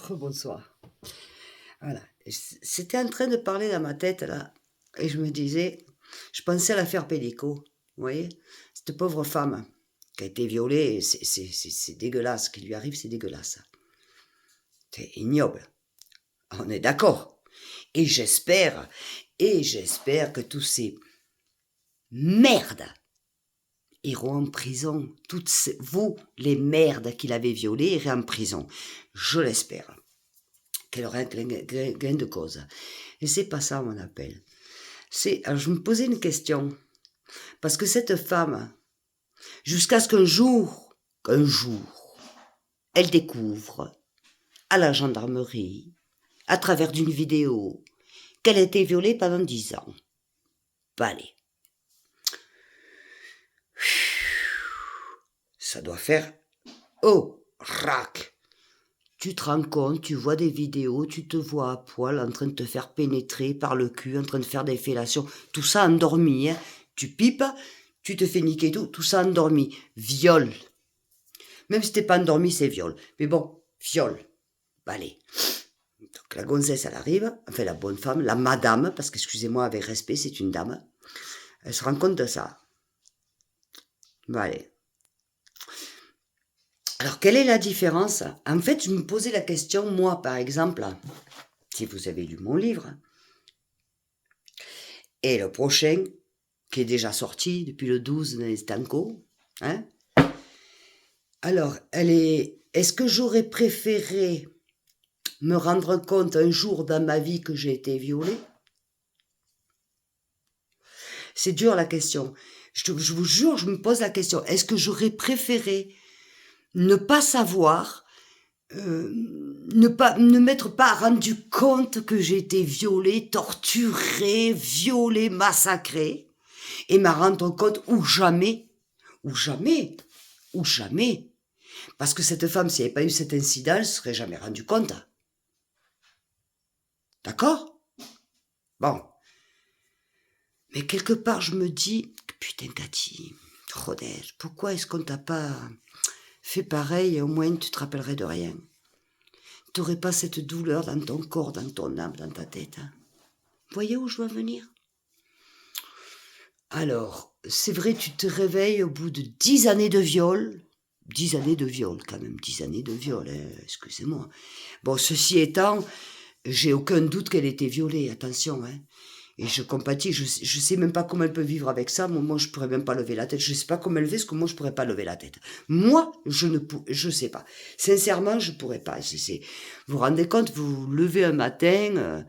Rebonsoir. Voilà. C'était en train de parler dans ma tête, là, et je me disais, je pensais à l'affaire Pellico, vous voyez, cette pauvre femme qui a été violée, et c'est dégueulasse, ce qui lui arrive, c'est dégueulasse. C'est ignoble, on est d'accord. Et j'espère que tous ces merdes iront en prison. Vous, les merdes qu'il avait violées, irez en prison. Je l'espère. Qu'elle aurait gain de cause. Et c'est pas ça mon appel. Alors je me posais une question. Parce que cette femme, jusqu'à ce qu'un jour, elle découvre à la gendarmerie, à travers d'une vidéo, qu'elle a été violée pendant 10 ans. Bah allez. Ça doit faire... Oh, rac. Tu te rends compte, tu vois des vidéos, tu te vois à poil en train de te faire pénétrer par le cul, en train de faire des fellations, tout ça endormi, hein. Tu pipes, tu te fais niquer tout ça endormi. Viol. Même si t'es pas endormi, c'est viol. Mais bon, viol. Bah allez. Donc la gonzesse, elle arrive, enfin la bonne femme, la madame, parce qu'excusez-moi avec respect, c'est une dame. Elle se rend compte de ça. Bah allez. Alors, quelle est la différence? En fait, je me posais la question, moi, par exemple, si vous avez lu mon livre, et le prochain, qui est déjà sorti depuis le 12 dans les Tanco, hein? Alors, est-ce que j'aurais préféré me rendre compte un jour dans ma vie que j'ai été violée? C'est dur la question. Je vous jure, je me pose la question. Est-ce que j'aurais préféré ne pas savoir, ne m'être pas rendu compte que j'ai été violée, torturée, violée, massacrée, et m'en rendre compte ou jamais, parce que cette femme, s'il n'y avait pas eu cet incident, elle ne se serait jamais rendue compte. D'accord? Bon. Mais quelque part, je me dis, putain, Cathy, Rodège, pourquoi est-ce qu'on t'a pas fait pareil? Au moins, tu te rappellerais de rien. Tu n'aurais pas cette douleur dans ton corps, dans ton âme, dans ta tête. Hein. Vous voyez où je veux en venir? Alors, c'est vrai, tu te réveilles au bout de 10 années de viol. 10 années de viol, quand même, 10 années de viol, hein, excusez-moi. Bon, ceci étant, j'ai aucun doute qu'elle ait été violée, attention, hein. Et je compatis, je sais même pas comment elle peut vivre avec ça. Moi, je pourrais même pas lever la tête. Je sais pas comment elle fait, parce que moi, je pourrais pas lever la tête. Moi, je sais pas. Sincèrement, je pourrais pas. Vous vous rendez compte, vous levez un matin,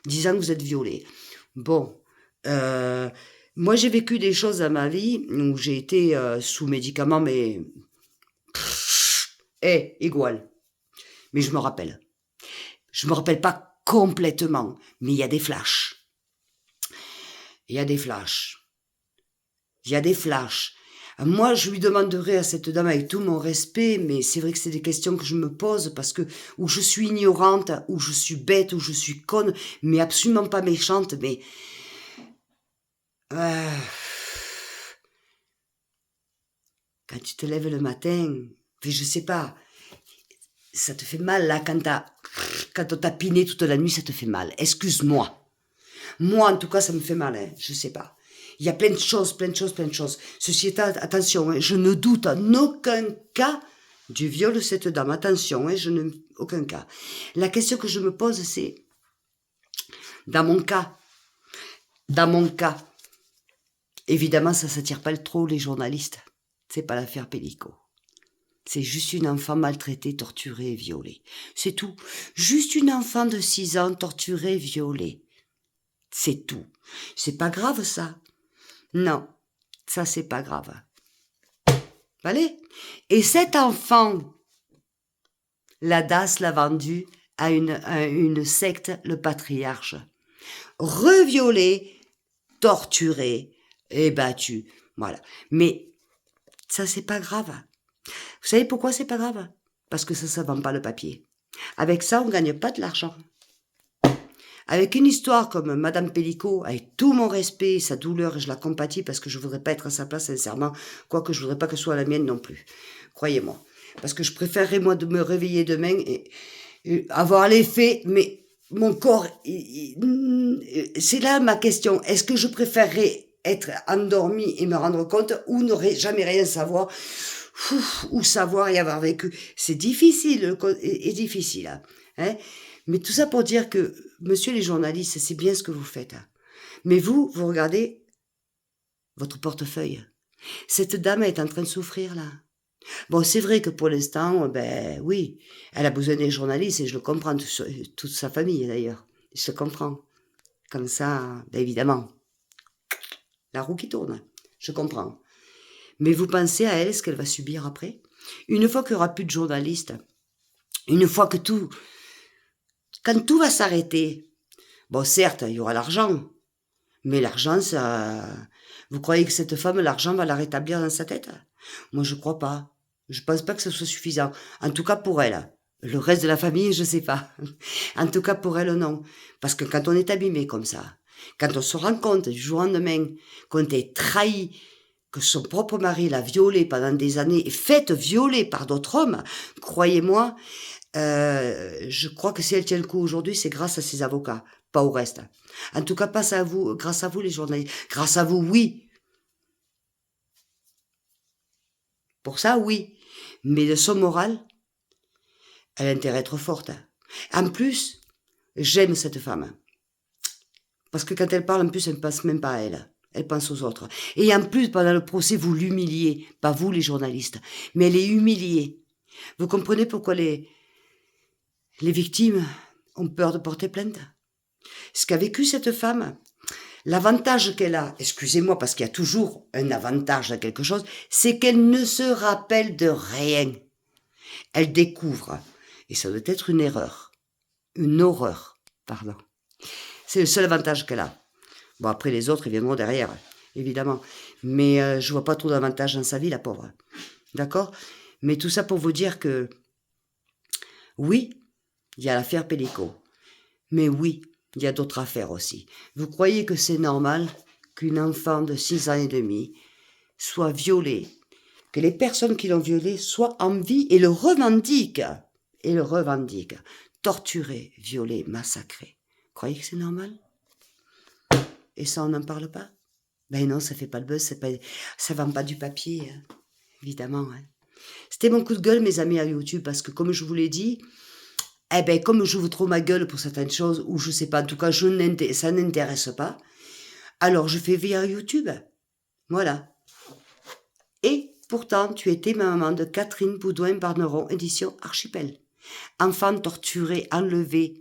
disant que vous êtes violé. Bon, moi, j'ai vécu des choses dans ma vie où j'ai été sous médicaments, mais igual. Mais je me rappelle. Je me rappelle pas complètement, mais il y a des flashs. Il y a des flashs. Il y a des flashs. Moi, je lui demanderai à cette dame avec tout mon respect, mais c'est vrai que c'est des questions que je me pose parce que ou je suis ignorante, ou je suis bête, ou je suis conne, mais absolument pas méchante, mais... Quand tu te lèves le matin, je sais pas, ça te fait mal là quand on t'a piné toute la nuit, ça te fait mal. Excuse-moi. Moi, en tout cas, ça me fait mal, hein, je sais pas. Il y a plein de choses. Ceci étant, attention, hein, je ne doute en aucun cas du viol de cette dame. Attention, hein, aucun cas. La question que je me pose, c'est, dans mon cas, évidemment, ça s'attire pas trop les journalistes. C'est pas l'affaire Pellico. C'est juste une enfant maltraitée, torturée et violée. C'est tout. Juste une enfant de 6 ans torturée, violée. C'est tout. C'est pas grave, ça. Non, ça, c'est pas grave. Allez. Et cet enfant, la DAS l'a vendu à une secte, le patriarche. Reviolé, torturé et battu. Voilà. Mais ça, c'est pas grave. Vous savez pourquoi c'est pas grave? Parce que ça vend pas le papier. Avec ça, on gagne pas de l'argent. Avec une histoire comme Madame Pellico, avec tout mon respect, sa douleur, et je la compatis parce que je voudrais pas être à sa place, sincèrement, quoique je voudrais pas que ce soit la mienne non plus. Croyez-moi. Parce que je préférerais, moi, de me réveiller demain avoir les faits, mais mon corps, c'est là ma question. Est-ce que je préférerais être endormie et me rendre compte ou ne jamais rien savoir, ou savoir et avoir vécu? C'est difficile, et difficile, hein. Mais tout ça pour dire que, monsieur les journalistes, c'est bien ce que vous faites, hein. Mais vous regardez votre portefeuille. Cette dame est en train de souffrir, là. Bon, c'est vrai que pour l'instant, ben oui, elle a besoin des journalistes et je le comprends, toute sa famille d'ailleurs. Je le comprends. Comme ça, ben évidemment, la roue qui tourne, je comprends. Mais vous pensez à elle, ce qu'elle va subir après? Une fois qu'il n'y aura plus de journalistes, une fois que quand tout va s'arrêter, bon certes, il y aura l'argent, mais l'argent, ça... Vous croyez que cette femme, l'argent va la rétablir dans sa tête? Moi, je crois pas. Je pense pas que ce soit suffisant. En tout cas pour elle. Le reste de la famille, je sais pas. En tout cas pour elle, non. Parce que quand on est abîmé comme ça, quand on se rend compte du jour au lendemain qu'on est trahi, que son propre mari l'a violée pendant des années, et faite violer par d'autres hommes, croyez-moi, je crois que si elle tient le coup aujourd'hui, c'est grâce à ses avocats, pas au reste. En tout cas, pas à vous, grâce à vous les journalistes. Grâce à vous, oui. Pour ça, oui. Mais de son moral, elle a intérêt à être forte. En plus, j'aime cette femme. Parce que quand elle parle, en plus, elle ne pense même pas à elle. Elle pense aux autres. Et en plus, pendant le procès, vous l'humiliez. Pas vous, les journalistes. Mais elle est humiliée. Vous comprenez pourquoi les victimes ont peur de porter plainte? Ce qu'a vécu cette femme, l'avantage qu'elle a, excusez-moi parce qu'il y a toujours un avantage à quelque chose, c'est qu'elle ne se rappelle de rien. Elle découvre. Et ça doit être une erreur. Une horreur, pardon. C'est le seul avantage qu'elle a. Bon, après les autres, ils viendront derrière, évidemment. Mais je vois pas trop d'avantage dans sa vie, la pauvre. D'accord? Mais tout ça pour vous dire que, oui, il y a l'affaire Pellico. Mais oui, il y a d'autres affaires aussi. Vous croyez que c'est normal qu'une enfant de 6 ans et demi soit violée, que les personnes qui l'ont violée soient en vie et le revendiquent, torturée, violée, massacrée. Vous croyez que c'est normal? Et ça, on n'en parle pas? Ben non, ça fait pas le buzz, ça vend pas du papier, hein, évidemment. Hein. C'était mon coup de gueule, mes amis, à YouTube, parce que comme je vous l'ai dit, eh ben, comme j'ouvre trop ma gueule pour certaines choses, ou je sais pas, en tout cas, ça n'intéresse pas, alors je fais via YouTube. Voilà. Et pourtant, tu étais ma maman de Catherine Boudouin-Barneron, édition Archipel. Enfant torturé, enlevé,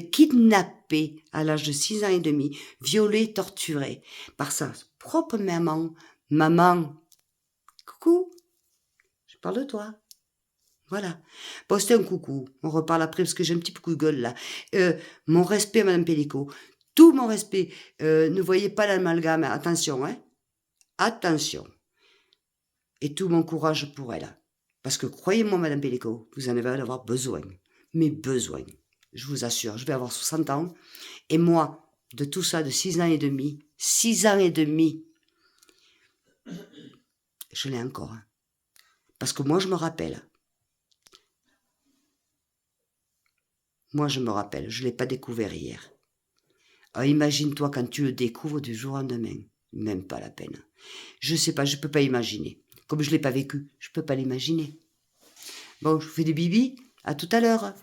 kidnappé à l'âge de 6 ans et demi, violé, torturé par sa propre maman. Maman, coucou, je parle de toi. Voilà. Postez un coucou. On reparle après parce que j'ai un petit coup de gueule là. Mon respect à Madame Pellico. Tout mon respect. Ne voyez pas l'amalgame. Attention, hein. Attention. Et tout mon courage pour elle. Parce que croyez-moi, Madame Pellico, vous en allez avoir besoin. Mais besoin. Je vous assure, je vais avoir 60 ans. Et moi, de tout ça, de 6 ans et demi, je l'ai encore. Hein. Parce que moi, je me rappelle. Moi, je me rappelle. Je ne l'ai pas découvert hier. Alors, imagine-toi quand tu le découvres du jour au lendemain. Même pas la peine. Je sais pas, je peux pas imaginer. Comme je l'ai pas vécu, je peux pas l'imaginer. Bon, je vous fais des bibis. À tout à l'heure.